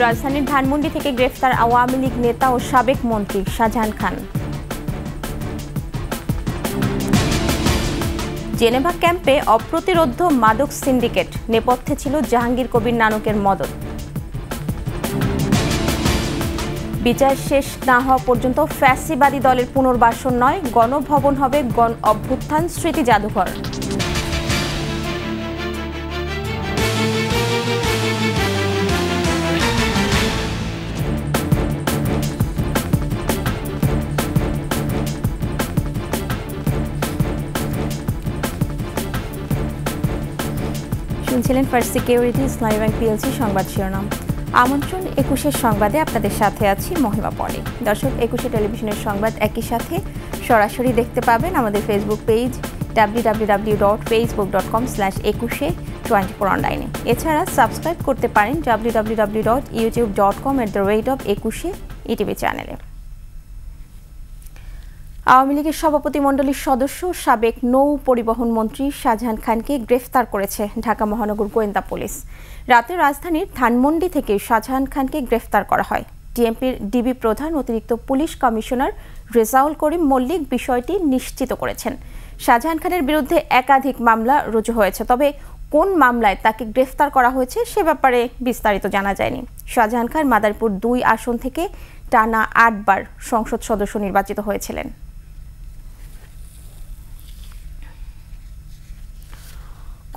রাজধানীর ধানমন্ডি থেকে গ্রেফতার আওয়ামী লীগ নেতা ও সাবেক মন্ত্রী শাহজাহান খান। জেনেভা ক্যাম্পে অপ্রতিরোধ্য মাদক সিন্ডিকেট, নেপথ্যে ছিল জাহাঙ্গীর কবির নানকের মদত। বিচার শেষ না হওয়া পর্যন্ত ফ্যাসিবাদী দলের পুনর্বাসন নয়, গণভবন হবে গণ অভ্যুত্থান স্মৃতি জাদুঘর। শুনছিলেন ফার্স্ট সিকিউরিটি ইসলামী ব্যাংক পিএলসি সংবাদ শিরোনাম। আমন্ত্রণ 21 সংবাদে আপনাদের সাথে আছি মহিমা পরে। দর্শক, 21 টেলিভিশনের সংবাদ একই সাথে সরাসরি দেখতে পাবেন আমাদের ফেসবুক পেজ www.facebook.com/2124 অনলাইনে। এছাড়া সাবস্ক্রাইব করতে পারেন www.youtube.com/21 চ্যানেলে। আওয়ামী লীগের সভাপতিমণ্ডলীর সদস্য সাবেক নৌ পরিবহন মন্ত্রী শাহজাহান খানকে গ্রেফতার করেছে ঢাকা মহানগর গোয়েন্দা পুলিশ। রাতে রাজধানীর ধানমন্ডি থেকে শাহজাহান খানকে গ্রেফতার করা হয়। ডিএমপির ডিবি প্রধান অতিরিক্ত পুলিশ কমিশনার রেজাউল করিম মল্লিক বিষয়টি নিশ্চিত করেছেন। শাহজাহান খানের বিরুদ্ধে একাধিক মামলা রুজু হয়েছে, তবে কোন মামলায় তাকে গ্রেফতার করা হয়েছে সে ব্যাপারে বিস্তারিত জানা যায়নি। শাহজাহান খান মাদারীপুর 2 আসন থেকে টানা 8 বার সংসদ সদস্য নির্বাচিত হয়েছিলেন।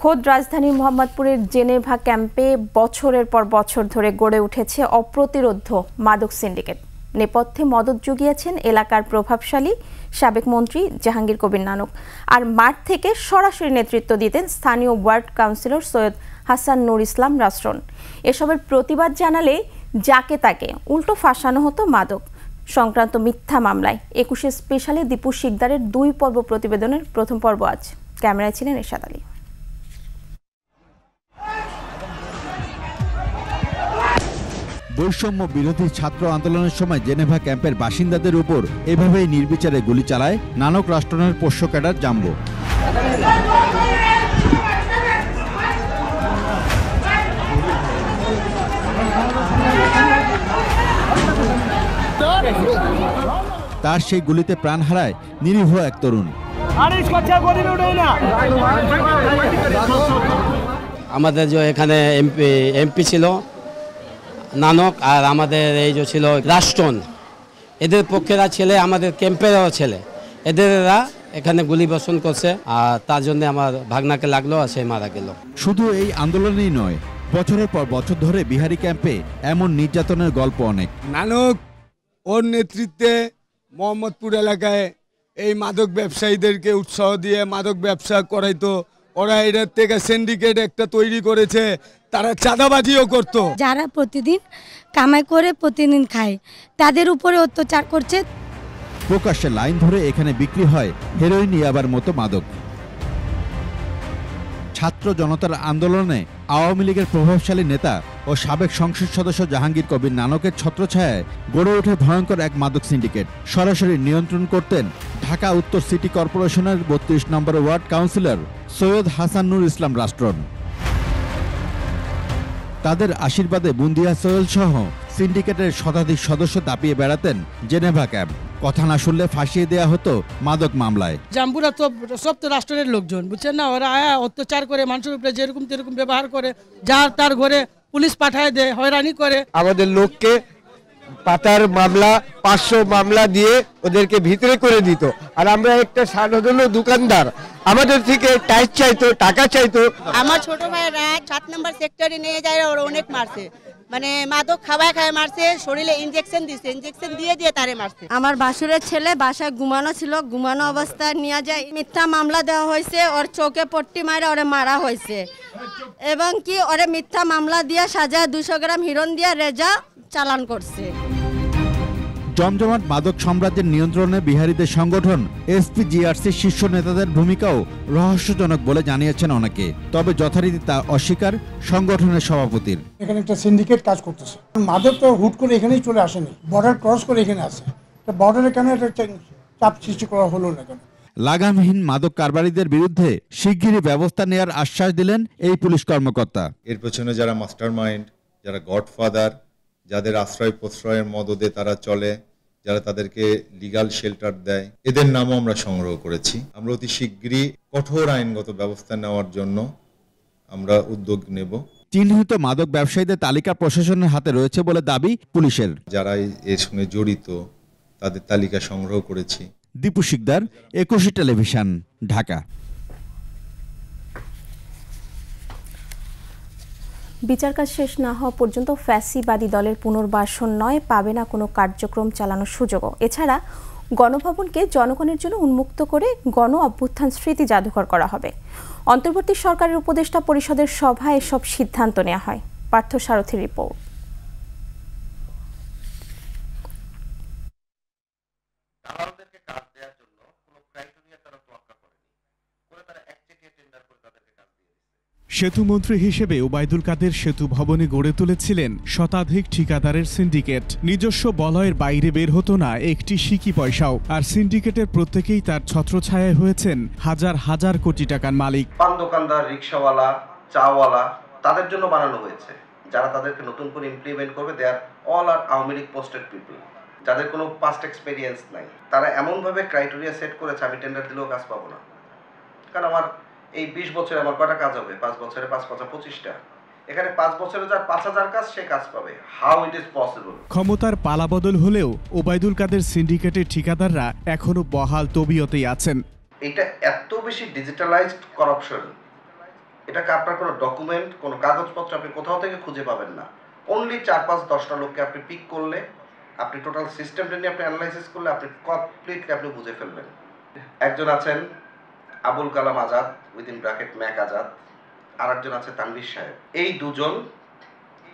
খোদ রাজধানীর মোহাম্মদপুরের জেনেভা ক্যাম্পে বছরের পর বছর ধরে গড়ে উঠেছে অপ্রতিরোধ্য মাদক সিন্ডিকেট। নেপথ্যে মদত জুগিয়েছেন এলাকার প্রভাবশালী সাবেক মন্ত্রী জাহাঙ্গীর কবির নানক, আর মাঠ থেকে সরাসরি নেতৃত্ব দিতেন স্থানীয় ওয়ার্ড কাউন্সিলর সৈয়দ হাসান নুর ইসলাম রাষ্ট্রন। এসবের প্রতিবাদ জানালে যাকে তাকে উল্টো ফাঁসানো হতো মাদক সংক্রান্ত মিথ্যা মামলায়। 21 স্পেশালে দীপু শিকদারের 2 পর্ব প্রতিবেদনের প্রথম পর্ব আজ। ক্যামেরায় ছিলেন এরশাদ আলী। বৈষম্য বিরোধী ছাত্র আন্দোলনের সময় জেনেভা ক্যাম্পের বাসিন্দাদের উপর এভাবেই নির্বিচারে গুলি চালায় নানক রাষ্ট্রনের পোষ্য ক্যাডার জাম্বো। তার সেই গুলিতে প্রাণ হারায় নিরীহ এক তরুণ। আমাদের যে এখানে এমপি ছিল নানক, আর আমাদের এই যে ছিল রাষ্ট্রন, এদের পক্ষেরা ছেলে, আমাদের ক্যাম্পেরও ছেলে, এদেররা এখানে গুলি বর্ষণ করছে, আর তার জন্য আমার ভাগনাকে লাগলো আর সে মারা গেল। শুধু এই আন্দোলনেই নয়, বছরের পর বছর ধরে বিহারি ক্যাম্পে এমন নির্যাতনের গল্প অনেক। নানক ওর নেতৃত্বে মোহাম্মদপুর এলাকায় এই মাদক ব্যবসায়ীদেরকে উৎসাহ দিয়ে মাদক ব্যবসা করাইতো। ওরা এটার থেকে সিন্ডিকেট একটা তৈরি করেছে, তারা চাঁদাবাজিও করতো। যারা প্রতিদিন কামাই করে প্রতিদিন খায় তাদের উপরে অত্যাচার করছে। প্রকাশ্যে লাইন ধরে এখানে বিক্রি হয় হেরোইন, ইয়াবার মতো মাদক। ছাত্র জনতার আন্দোলনে আওয়ামী লীগের প্রভাবশালী নেতা ও সাবেক সংসদ সদস্য জাহাঙ্গীর কবির নানকের ছত্রছায়ায় গড়ে ওঠে ভয়ঙ্কর এক মাদক সিন্ডিকেট। সরাসরি নিয়ন্ত্রণ করতেন ঢাকা উত্তর সিটি কর্পোরেশনের 32 নম্বর ওয়ার্ড কাউন্সিলর সৈয়দ হাসান নুর ইসলাম রাষ্ট্রন। তাদের আশীর্বাদে বুন্দিয়া সোহেল সহ সিন্ডিকেটের শতাধিক সদস্য দাপিয়ে বেড়াতেন জেনেভা ক্যাম্প। কথা না শুনলে ফাঁসিয়ে দেয়া হতো মাদক মামলায়। জাম্বুরা তো সব তো রাষ্ট্রের লোকজন, বুঝছেন না? ওরা আয়া অত্যাচার করে, মানুষের উপরে যেরকম তেরকম ব্যবহার করে, যার তার ঘরে পুলিশ পাঠায় দেয়, হয়রানি করে। আমাদের লোককে পাতার মামলা 500 মামলা দিয়ে ওদেরকে ভিতরে করে দিত, আর আমরা একটা সাধারণ দোকানদার, আমাদের থেকে টাইট চাইতো, টাকা চাইতো। আমার ছোট ভাইরা 7 নম্বর সেক্টরে নিয়ে যায়, ওরা অনেক মারছে, মানে মাদক খাওয়ায় মারছে, শরীরে ইনজেকশন দিছে, ইনজেকশন দিয়ে তারে মারছে। আমার বাসুরের ছেলে বাসায় ঘুমানো ছিল, ঘুমানো অবস্থায় নিয়ে যায়, মিথ্যা মামলা দেওয়া হয়েছে, ওর চোখে পট্টি মারে ওরে মারা হয়েছে, এবং কি ওরে মিথ্যা মামলা দিয়ে সাজায় 200 গ্রাম হিরোইন দিয়ে রেজা চালান করছে। জমজমাট মাদক সাম্রাজ্যের নিয়ন্ত্রণে বিহারীদের সংগঠন এসপিজিআরসির শীর্ষ নেতাদের ভূমিকাও রহস্যজনক বলে জানিয়েছেন অনেকে। তবে যথারীতি তা অস্বীকার সংগঠনের সভাপতির। এখানে একটা সিন্ডিকেট কাজ করতেছে। মাদক তো হুট করে এখানেই চলে আসেনি, বর্ডার ক্রস করে এখানে আসে। বর্ডারে কেন একটা চাপ সৃষ্টি করা হলো না কেন? লাগামহীন মাদক কারবারিদের বিরুদ্ধে শিগগিরই ব্যবস্থা নেওয়ার আশ্বাস দিলেন এই পুলিশ কর্মকর্তা। এর পেছনে যারা মাস্টার মাইন্ড, যারা গডফাদার, যাদের আশ্রয় প্রশ্রয়ের মদদে তারা চলে, যারা তাদেরকে লিগ্যাল শেল্টার দেয়, এদের নামও আমরা সংগ্রহ করেছি। আমরা অতি শীঘ্রই কঠোর আইনগত ব্যবস্থা নেওয়ার জন্য আমরা উদ্যোগ নেব। চিহ্নিত মাদক ব্যবসায়ীদের তালিকা প্রশাসনের হাতে রয়েছে বলে দাবি পুলিশের। যারা এর সঙ্গে জড়িত তাদের তালিকা সংগ্রহ করেছি। দীপু শিকদার, 21 টেলিভিশন, ঢাকা। বিচার কাজ শেষ না হওয়া পর্যন্ত ফ্যাসিবাদী দলের পুনর্বাসন নয়, পাবে না কোনো কার্যক্রম চালানোর সুযোগও। এছাড়া গণভবনকে জনগণের জন্য উন্মুক্ত করে গণ অভ্যুত্থান স্মৃতি জাদুঘর করা হবে। অন্তর্বর্তী সরকারের উপদেষ্টা পরিষদের সভায় এসব সিদ্ধান্ত নেওয়া হয়। পার্থ সারথীর রিপোর্ট। সেতুমন্ত্রী হিসেবে ওবায়দুল কাদের সেতু ভবনে গড়ে তুলেছিলেন শতাধিক ঠিকাদারের সিন্ডিকেট। নিজস্ব বলয়ের বাইরে বের হতো না একটি সিকি পয়সাও, আর সিন্ডিকেটের প্রত্যেকেই তার ছত্রছায়ায় হয়েছেন হাজার হাজার কোটি টাকার মালিক। পান দোকানদার, রিকশাওয়ালা, চাওয়ালা, তাদের জন্য বানানো হয়েছে। যারা তাদেরকে নতুন করে ইমপ্লিমেন্ট করবে, দে আর অল আর আওয়ামী লীগ পোস্টেড পিপল, যাদের কোনো পাস্ট এক্সপেরিয়েন্স নাই। তারা এমনভাবে ক্রাইটেরিয়া সেট করেছে, আমি টেন্ডার দিলেও কাজ পাবো না। কারণ আমার এই 20 বছরে আমার কটা কাজ হবে? 5 বছরে 5 5 25টা। এখানে 5 বছরে যার 5000 কাজ, সে কাজ পাবে। How it is possible? ক্ষমতার পালাবদল হলেও ওবায়দুল কাদের সিন্ডিকেটের ঠিকাদাররা এখনো বহাল তবিয়তেই আছেন। এটা এত বেশি ডিজিটালাইজড করাপশন, এটাকে আপনার কোনো ডকুমেন্ট, কোনো কাগজপত্র আপনি কোথাও থেকে খুঁজে পাবেন না। অনলি 4-5-10টা লোককে আপনি পিক করলে, আপনি টোটাল সিস্টেমটা নিয়ে আপনি অ্যানালাইসিস করলে, আপনি কমপ্লিটলি আপনি বুঝে ফেলবেন। একজন আছেন আবুল কালাম আজাদ, উইদিন ব্র্যাকেট ম্যাক আজাদ, আর একজন আছে তানভীর সাহেব। এই দুজন,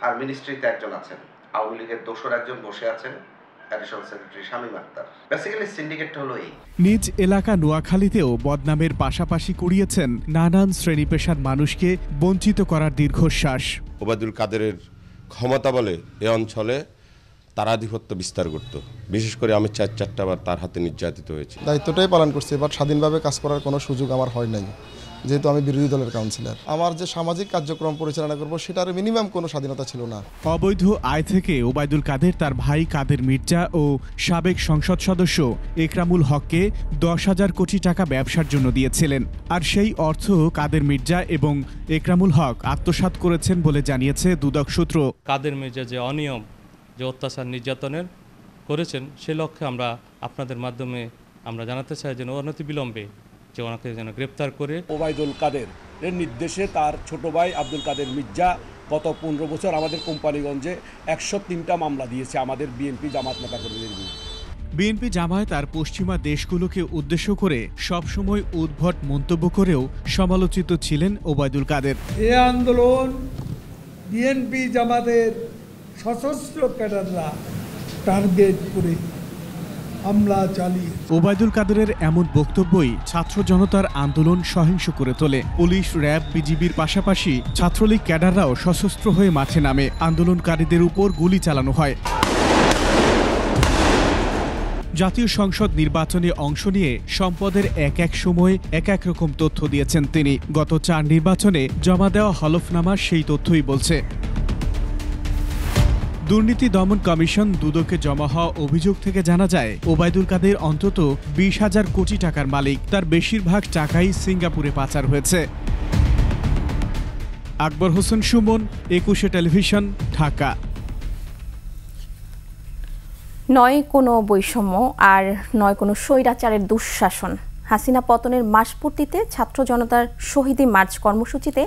আর মিনিস্ট্রিতে একজন আছেন আওয়ামী লীগের দোসর একজন বসে আছেন, additional secretary Shamim Akhtar. Basically সিন্ডিকেটটা হলো এই। নিজ এলাকা নোয়াখালীতেও বদনামের পাশাপাশি কুড়িয়েছেন নানান শ্রেণী পেশার মানুষকে বঞ্চিত করার দীর্ঘশ্বাস। ওবায়দুল কাদেরের ক্ষমতা বলে এ অঞ্চলে তার আধিপত্য বিস্তার করত। বিশেষ করে আমি 4-4টা বার তার হাতে নির্যাতিত হয়েছি। দায়িত্বটাই পালন করছি, এবার স্বাধীনভাবে কাজ করার কোনো সুযোগ আমার হয় নাই, যেহেতু আমি বিরোধী দলের কাউন্সিলর। আমার যে সামাজিক কার্যক্রম পরিচালনা করব, সেটার মিনিমাম কোনো স্বাধীনতা ছিল না। অবৈধ আয় থেকে ওবায়দুল কাদের তার ভাই কাদের মির্জা ও সাবেক সংসদ সদস্য একরামুল হককে 10,000 কোটি টাকা ব্যবসার জন্য দিয়েছিলেন। আর সেই অর্থ কাদের মির্জা এবং একরামুল হক আত্মসাৎ করেছেন বলে জানিয়েছে দুদক সূত্র। কাদের মির্জা যে অনিয়ম, যে অত্যাচার নির্যাতনের করেছেন, সে লক্ষ্যে আমরা আপনাদের মাধ্যমে আমরা জানাতে চাই যেন অনতিবিলম্বে যে ওনাকে যেন গ্রেপ্তার করে। ওবায়দুল কাদের এর নির্দেশে তার ছোট ভাই আব্দুল কাদের মির্জা গত 15 বছর আমাদের কোম্পানিগঞ্জে 103টা মামলা দিয়েছে আমাদের বিএনপি জামাত নেতাকর্মীদের বিরুদ্ধে। বিএনপি জামায়াত আর পশ্চিমা দেশগুলোকে উদ্দেশ্য করে সবসময় উদ্ভট মন্তব্য করেও সমালোচিত ছিলেন ওবায়দুল কাদের। এই আন্দোলন বিএনপি জামাতের সশস্ত্র ক্যাডাররা টার্গেট করে হামলা চালিয়ে। ওবায়দুল কাদেরের এমন বক্তব্যই ছাত্র জনতার আন্দোলন সহিংস করে তোলে। পুলিশ, র্যাব, বিজিবির পাশাপাশি ছাত্রলীগ ক্যাডাররাও সশস্ত্র হয়ে মাঠে নামে। আন্দোলনকারীদের উপর গুলি চালানো হয়। জাতীয় সংসদ নির্বাচনে অংশ নিয়ে সম্পদের এক এক সময় এক এক রকম তথ্য দিয়েছেন তিনি। গত 4 নির্বাচনে জমা দেওয়া হলফনামা সেই তথ্যই বলছে। দুর্নীতি দমন কমিশন দুদকে জমা হওয়া অভিযোগ থেকে জানা যায় ওবায়দুল কাদের অন্তত 20,000 কোটি টাকার মালিক। তার বেশিরভাগ টাকাই সিঙ্গাপুরে পাচার হয়েছে। আকবর হোসেন সুমন, 21 টেলিভিশন, ঢাকা। নয় কোনো বৈষম্য আর নয় কোনো স্বৈরাচারের দুঃশাসন। হাসিনা পতনের মাসপূর্তিতে ছাত্র জনতার শহীদি মার্চ কর্মসূচিতে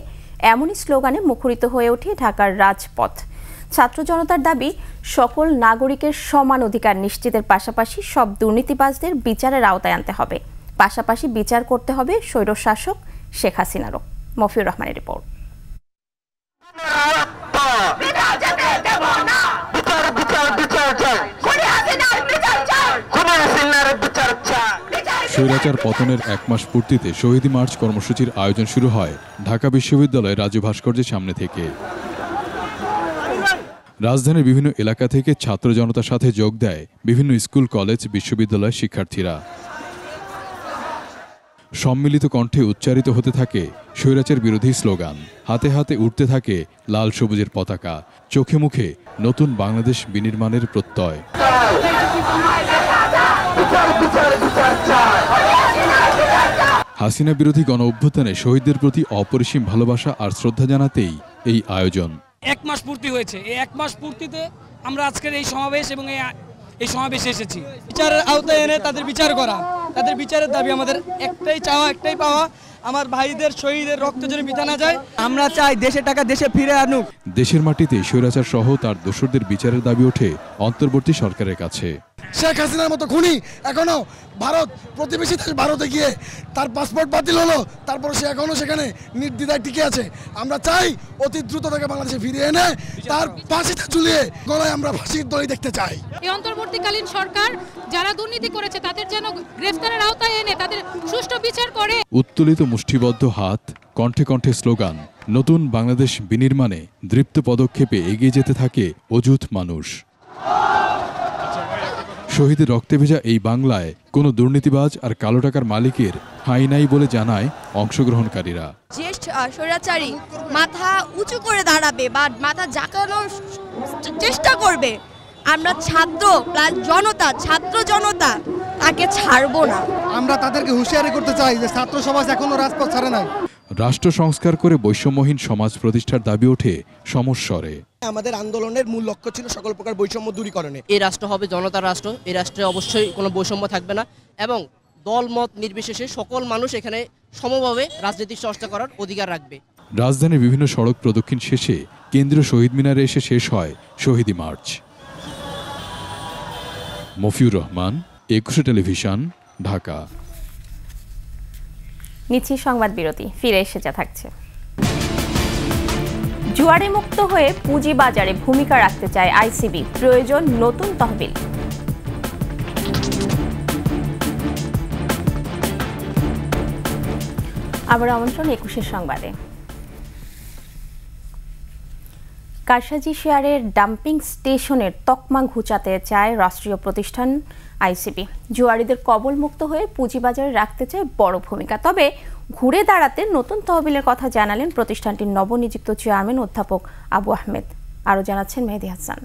এমনই স্লোগানে মুখরিত হয়ে ওঠে ঢাকার রাজপথ। ছাত্র জনতার দাবি, সকল নাগরিকের সমান অধিকার নিশ্চিতের পাশাপাশি সব দুর্নীতিবাজদের বিচারের আওতায় আনতে হবে। পাশাপাশি বিচার করতে হবে স্বৈরশাসক শেখ হাসিনারও। মফিউর রহমানের রিপোর্ট। স্বৈরাচার পতনের 1 মাস পূর্তিতে শহীদ মার্চ কর্মসূচির আয়োজন শুরু হয় ঢাকা বিশ্ববিদ্যালয়ের রাজু ভাস্কর্যের সামনে থেকে। রাজধানীর বিভিন্ন এলাকা থেকে ছাত্র জনতার সাথে যোগ দেয় বিভিন্ন স্কুল, কলেজ, বিশ্ববিদ্যালয়ের শিক্ষার্থীরা। সম্মিলিত কণ্ঠে উচ্চারিত হতে থাকে স্বৈরাচার বিরোধী স্লোগান, হাতে হাতে উঠতে থাকে লাল সবুজের পতাকা, চোখে মুখে নতুন বাংলাদেশ বিনির্মাণের প্রত্যয়। হাসিনা বিরোধী গণ অভ্যুত্থানে শহীদদের প্রতি অপরিসীম ভালোবাসা আর শ্রদ্ধা জানাতেই এই আয়োজন। 1 মাস পূর্তি হয়েছে, এই 1 মাস পূর্তিতে আমরা আজকের এই সমাবেশ এবং এই সমাবেশে এসেছি। বিচারের আওতায় এনে তাদের বিচার করা, তাদের বিচারের দাবি আমাদের একটাই চাওয়া, একটাই পাওয়া, আমার ভাইদের শহীদের রক্ত যেন বৃথা না যায়। আমরা চাই দেশের টাকা দেশে ফিরে আনুক। দেশের মাটিতে স্বৈরাচার সহ তার দোসরদের বিচারের দাবি ওঠে অন্তর্বর্তী সরকারের কাছে। শেখ হাসিনার মতো খুনি এখনো ভারত, প্রতিবেশী দেশ ভারতে গিয়ে তার পাসপোর্ট বাতিল হলো, তারপর সে এখনো সেখানে নির্দ্বিধায় টিকে আছে। আমরা চাই অতি দ্রুত তাকে বাংলাদেশে ফিরিয়ে এনে তার ফাঁসিতে ঝুলিয়ে গলায় আমরা ফাঁসির দড়ি দেখতে চাই। এই অন্তর্বর্তীকালীন সরকার যারা দুর্নীতি করেছে তাদের যেন গ্রেফতারের আওতায় এনে তাদের সুষ্ঠু বিচার করে। উত্তোলিত মুষ্টিবদ্ধ হাত, কণ্ঠে কণ্ঠে স্লোগান, নতুন বাংলাদেশ বিনির্মাণে দৃপ্ত পদক্ষেপে এগিয়ে যেতে থাকে অযুত মানুষ। শহীদের রক্তে ভেজা এই বাংলায় কোনো দুর্নীতিবাজ আর কালো টাকার মালিকের ঠাঁই নাই বলে জানায় অংশগ্রহণকারীরা। যে স্বৈরাচারী মাথা উঁচু করে দাঁড়াবে বা মাথা ঝাঁকানোর চেষ্টা করবে, আমরা ছাত্র প্লাস জনতা, ছাত্র জনতা তাকে ছাড়বো না। আমরা তাদেরকে হুঁশিয়ারি করতে চাই যে ছাত্র সমাজ এখনো রাজপথ ছাড়ে নাই। রাষ্ট্র সংস্কার করে বৈষম্যহীন সমাজ প্রতিষ্ঠার দাবি ওঠে সমস্বরে। আমাদের আন্দোলনের মূল লক্ষ্য ছিল সকল প্রকার বৈষম্য দূরীকরণে। এই রাষ্ট্র হবে জনতার রাষ্ট্র, এই রাষ্ট্রে অবশ্যই কোনো বৈষম্য থাকবে না এবং দলমত নির্বিশেষে সকল মানুষ এখানে সমভাবে রাজনৈতিক চর্চা করার অধিকার রাখবে। রাজধানীর বিভিন্ন সড়ক প্রদক্ষিণ শেষে কেন্দ্রীয় শহীদ মিনারে এসে শেষ হয় শহীদি মার্চ। মফিউর রহমান, একুশে টেলিভিশন, ঢাকা। নিচ্ছি সংবাদ বিরতি, ফিরে এসে যা থাকছে। জুয়ারে মুক্ত হয়ে পুঁজিবাজারে ভূমিকা রাখতে চায় আইসিবি, প্রয়োজন নতুন তহবিল। আবার আমন্ত্রণ ২১ সংবাদে। কারসাজি শেয়ারের ডাম্পিং স্টেশনের তকমা ঘুচাতে চায় রাষ্ট্রীয় প্রতিষ্ঠান আইসিবি। জুয়ারিদের কবল মুক্ত হয়ে পুঁজিবাজারে রাখতে চায় বড় ভূমিকা। তবে ঘুরে দাঁড়াতে নতুন তহবিলের কথা জানালেন প্রতিষ্ঠানটির নবনিযুক্ত চেয়ারম্যান অধ্যাপক আবু আহমেদ। আরও জানাচ্ছেন মেহেদি হাসান।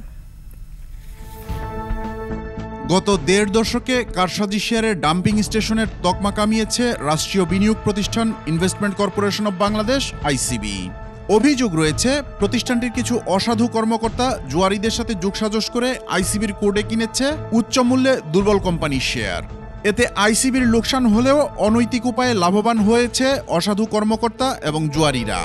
গত ১.৫ দশকে কারসাজি শেয়ারের ডাম্পিং স্টেশনের তকমা কামিয়েছে রাষ্ট্রীয় বিনিয়োগ প্রতিষ্ঠান investment corporation of Bangladesh, ICB. অভিযোগ রয়েছে প্রতিষ্ঠানটির কিছু অসাধু কর্মকর্তা জুয়ারিদের সাথে যোগসাজশ করে আইসিবির কোর্টে কিনেছে উচ্চ মূল্যে দুর্বল কোম্পানির শেয়ার। এতে আইসিবির লোকসান হলেও অনৈতিক উপায়ে লাভবান হয়েছে অসাধু কর্মকর্তা এবং জুয়ারিরা।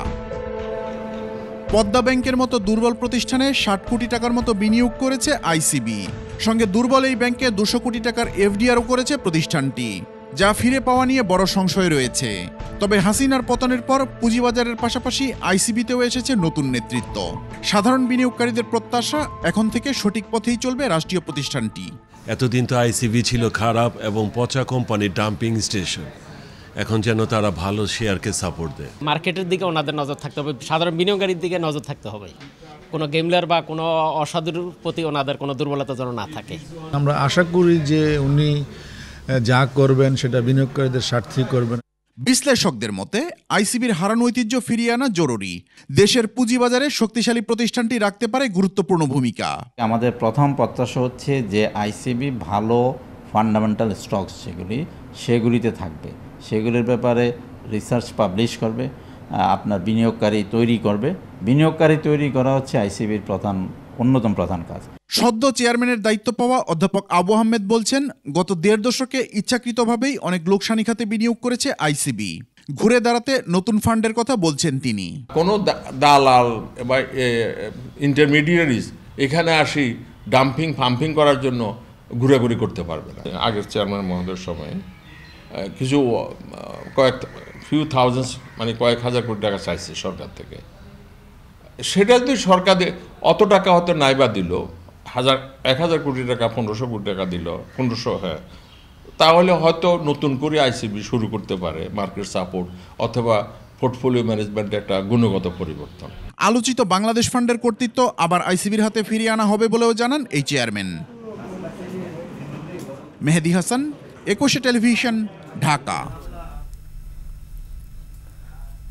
পদ্মা ব্যাংকের মতো দুর্বল প্রতিষ্ঠানে ৬০ কোটি টাকার মতো বিনিয়োগ করেছে আইসিবি। সঙ্গে দুর্বল এই ব্যাংকে ২০০ কোটি টাকার এফডিআরও করেছে প্রতিষ্ঠানটি, যা ফিরে পাওয়া নিয়ে বড় সংশয় রয়েছে। তবে হাসিনার পতনের পর পুঁজিবাজারের পাশাপাশি আইসিবিতেও এসেছে নতুন নেতৃত্ব। সাধারণ বিনিয়োগকারীদের প্রত্যাশা, এখন থেকে সঠিক পথেই চলবে রাষ্ট্রীয় প্রতিষ্ঠানটি। এতদিন তো আইসিবি ছিল খারাপ এবং পচা কোম্পানির ডাম্পিং স্টেশন, এখন যেন তারা ভালো শেয়ারকে সাপোর্ট দেয়। মার্কেটের দিকে ওনাদের নজর থাকতে হবে, সাধারণ বিনিয়োগকারীর দিকে নজর থাকতে হবে। কোনো গেমলার বা কোনো অসাধুর প্রতি ওনাদের কোনো দুর্বলতা যেন না থাকে। আমরা আশা করি যে উনি যা করবেন সেটা বিনিয়োগকারীদের স্বার্থেই করবেন। বিশ্লেষকদের মতে আইসিবির হারানো ঐতিহ্য ফিরিয়ে আনা জরুরি। দেশের পুঁজিবাজারে শক্তিশালী প্রতিষ্ঠানটি রাখতে পারে গুরুত্বপূর্ণ ভূমিকা। আমাদের প্রথম প্রত্যাশা হচ্ছে যে আইসিবি ভালো ফান্ডামেন্টাল স্টকস সেগুলিতে থাকবে, সেগুলির ব্যাপারে রিসার্চ পাবলিশ করবে, আপনার বিনিয়োগকারী তৈরি করবে। বিনিয়োগকারী তৈরি করা হচ্ছে আইসিবির অন্যতম প্রধান কাজ। সদ্য চেয়ারম্যানের দায়িত্ব পাওয়া অধ্যাপক আবু আহমেদ বলছেন, গত ১.৫ দশকে ইচ্ছাকৃতভাবেই অনেক লোকসানি খাতে বিনিয়োগ করেছে আইসিবি। ঘুরে দাঁড়াতে নতুন ফান্ডের কথা বলছেন তিনি। কোনো দালাল বা ইন্টারমিডিয়ারিজ এখানে আসি ডাম্পিং ফাম্পিং করার জন্য ঘুরাঘুরি করতে পারবে না। আগের চেয়ারম্যান মহোদয়ের সময় কিছু ফিউ থাউজেন্ডস মানে কয়েক হাজার কোটি টাকা চাইছে সরকার থেকে। সেটা যদি সরকার অত টাকা হয়তো নাইবা দিল, ১,০০০ কোটি টাকা ১৫০০ কোটি টাকা দিল, ১৫০০, হ্যাঁ, তাহলে হয়তো নতুন করে আইসিবি শুরু করতে পারে মার্কেট সাপোর্ট অথবা পোর্টফোলিও ম্যানেজমেন্টের একটা গুণগত পরিবর্তন। আলোচিত বাংলাদেশ ফান্ডের কর্তৃত্ব আবার আইসিবির হাতে ফিরিয়ে আনা হবে বলেও জানান এই চেয়ারম্যান। মেহেদি হাসান, ২১ টেলিভিশন, ঢাকা।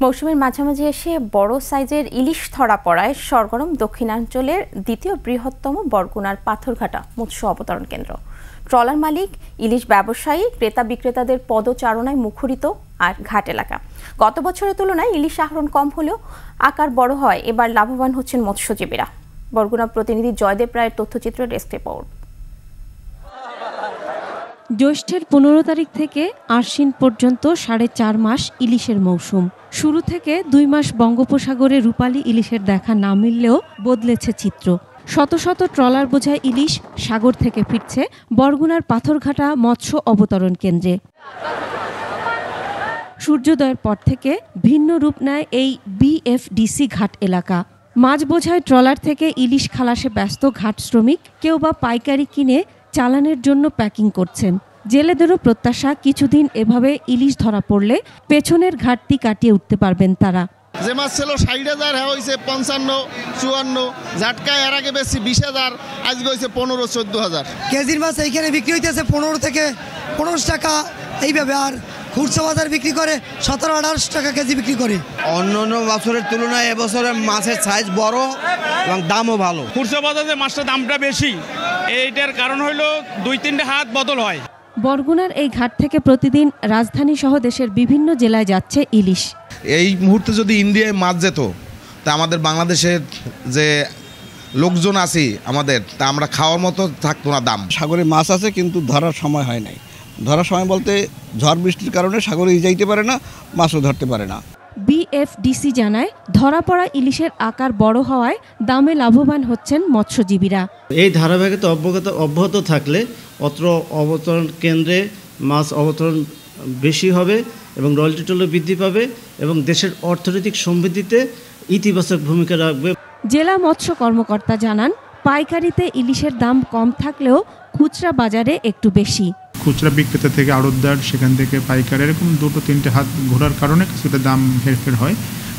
মৌসুমের মাঝামাঝি এসে বড় সাইজের ইলিশ ধরা পড়ায় সরগরম দক্ষিণাঞ্চলের দ্বিতীয় বৃহত্তম বরগুনার পাথরঘাটা মৎস্য অবতরণ কেন্দ্র। ট্রলার মালিক, ইলিশ ব্যবসায়ী, ক্রেতা বিক্রেতাদের পদচারণায় মুখরিত আর ঘাট এলাকা। গত বছরের তুলনায় ইলিশ আহরণ কম হলেও আকার বড় হয় এবার লাভবান হচ্ছেন মৎস্যজীবীরা। বরগুনা প্রতিনিধি জয়দেব রায়ের তথ্যচিত্র, ডেস্ক রিপোর্ট। জ্যৈষ্ঠের 15 তারিখ থেকে আশ্বিন পর্যন্ত 4.5 মাস ইলিশের মৌসুম। শুরু থেকে 2 মাস বঙ্গোপসাগরে রূপালী ইলিশের দেখা না মিললেও বদলেছে চিত্র। শত শত ট্রলার বোঝাই ইলিশ সাগর থেকে ফিরছে বরগুনার পাথরঘাটা মৎস্য অবতরণ কেন্দ্রে। সূর্যোদয়ের পর থেকে ভিন্ন রূপ নেয় এই বিএফডিসি ঘাট এলাকা। মাছ বোঝাই ট্রলার থেকে ইলিশ খালাসে ব্যস্ত ঘাট শ্রমিক, কেউ বা পাইকারি কিনে চালানের জন্য প্যাকিং করছেন। জেলেদেরও প্রত্যাশা কিছুদিন এভাবে ইলিশ ধরা পড়লে পেছনের ঘাটতি কাটিয়ে উঠতে পারবেন তারা। যে মাছ ছিল 60,000 হয়েছে 55, 54, ঝাটকা এর আগে বেশি 20,000, আজকে হয়েছে 15-14,000 কেজির মাছ এইখানে বিক্রি হইতেছে 15 থেকে 15 টাকা এইভাবে, আর খুচরা বাজার বিক্রি করে 17-18 টাকা কেজি বিক্রি করে। অন্য বছরের তুলনায় এবছরে মাছের সাইজ বড় এবং দামও ভালো। খুচরা বাজারে মাছটার দামটা বেশি, এইটার কারণ হলো 2-3 হাত বদল হয়। বরগুনার এই ঘাট থেকে প্রতিদিন রাজধানী সহ দেশের বিভিন্ন জেলায় যাচ্ছে ইলিশ। এই মুহূর্তে যদি ইন্ডিয়ায় মাছ যেত তা আমাদের বাংলাদেশের যে লোকজন আছে আমাদের, তা আমরা খাওয়ার মতো থাকতো না দাম। সাগরে মাছ আছে কিন্তু ধরার সময় হয় নাই। ধরার সময় বলতে ঝড় বৃষ্টির কারণে সাগরে যাইতে পারে না, মাছও ধরতে পারে না। বিএফডিসি জানায় ধরা পড়া ইলিশের আকার বড় হওয়ায় দামে লাভবান হচ্ছেন মৎস্যজীবীরা। এই ধারাবাহিকতা অব্যাহত থাকলে অত্র অবতরণ কেন্দ্রে মাছ অবতরণ বেশি হবে এবং রয়্যালটি টুলও বৃদ্ধি পাবে এবং দেশের অর্থনৈতিক সমৃদ্ধিতে ইতিবাচক ভূমিকা রাখবে। জেলা মৎস্য কর্মকর্তা জানান, পাইকারিতে ইলিশের দাম কম থাকলেও খুচরা বাজারে একটু বেশি। খুচরা বিক্রেতা থেকে আড়তদার, সেখান থেকে পাইকারি, এরকম 2-3টে হাত ঘোরার কারণে কিছুটা দাম হেরফের হয়।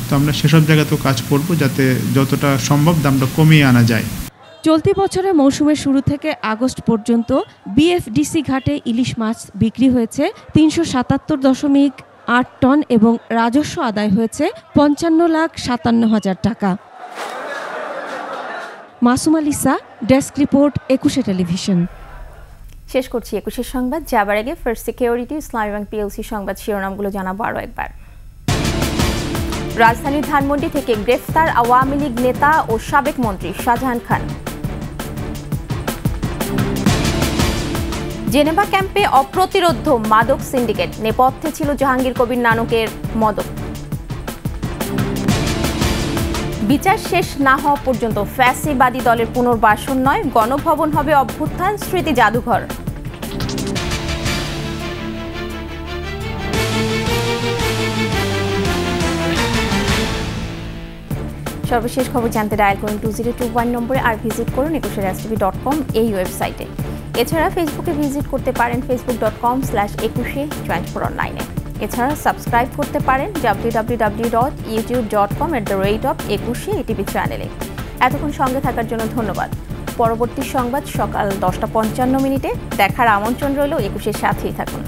তো আমরা সেসব জায়গাতেও কাজ করব যাতে যতটা সম্ভব দামটা কমিয়ে আনা যায়। চলতি বছরের মৌসুমের শুরু থেকে আগস্ট পর্যন্ত বিএফডিসি ঘাটে ইলিশ মাছ বিক্রি হয়েছে 377.8 টন এবং রাজস্ব আদায় হয়েছে 55,57,000 টাকা। Masuma Lisa, desk report, 21 television. শেষ করছি 21 সংবাদ। যাবার আগে ফার্স্ট সিকিউরিটি, ইসলামী ব্যাংক পিএলসি সংবাদ শিরোনামগুলো জানাবো আরও একবার। রাজধানীর ধানমন্ডি থেকে গ্রেফতার আওয়ামী লীগ নেতা ও সাবেক মন্ত্রী শাহজাহান খান। জেনেভা ক্যাম্পে অপ্রতিরোধ্য মাদক সিন্ডিকেট, নেপথ্যে ছিল জাহাঙ্গীর কবির নানকের মদক। বিচার শেষ না হওয়া পর্যন্ত ফ্যাসিবাদী দলের পুনর্বাসন নয়, গণভবন হবে অভ্যুত্থান স্মৃতি জাদুঘর। সর্বশেষ খবর জানতে ডায়াল করুন 2021 নম্বরে, আর ভিজিট করুন ekushe.com এই ওয়েবসাইটে। এছাড়া ফেসবুকে ভিজিট করতে পারেন facebook.com/2124online। এছাড়া সাবস্ক্রাইব করতে পারেন www.youtube.com/21 এটিভি চ্যানেলে। এতক্ষণ সঙ্গে থাকার জন্য ধন্যবাদ। পরবর্তী সংবাদ সকাল 10টা 55 মিনিটে দেখার আমন্ত্রণ রইল। 21-এর সাথেই থাকুন।